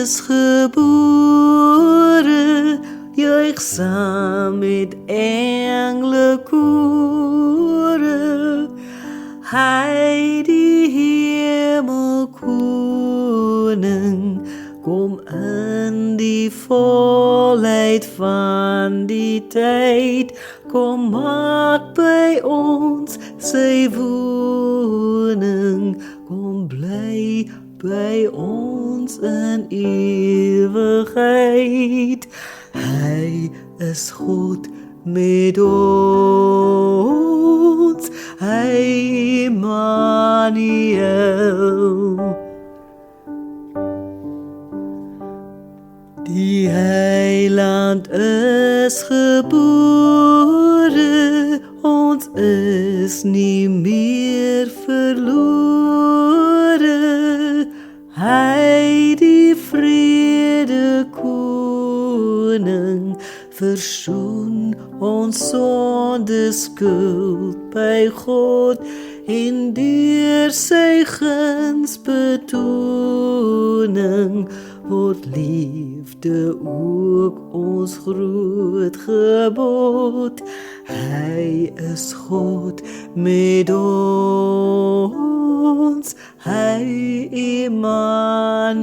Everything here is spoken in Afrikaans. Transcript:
is gebore, juich saam met engelenkoore. Hy die hemelkoning, kom in die volheid van die tyd, kom maak by ons sy woning, kom bly by ons in ewigheid. Hy is God met ons, hy Immanuel. Die Heiland is gebore, ons is nie meer verlore. Hy die vrede koning, versoen ons sonde skuld by God, en deur sy guns betoning word liefde ook ons groot gebod. Hy is God met ons, hy Immanuel.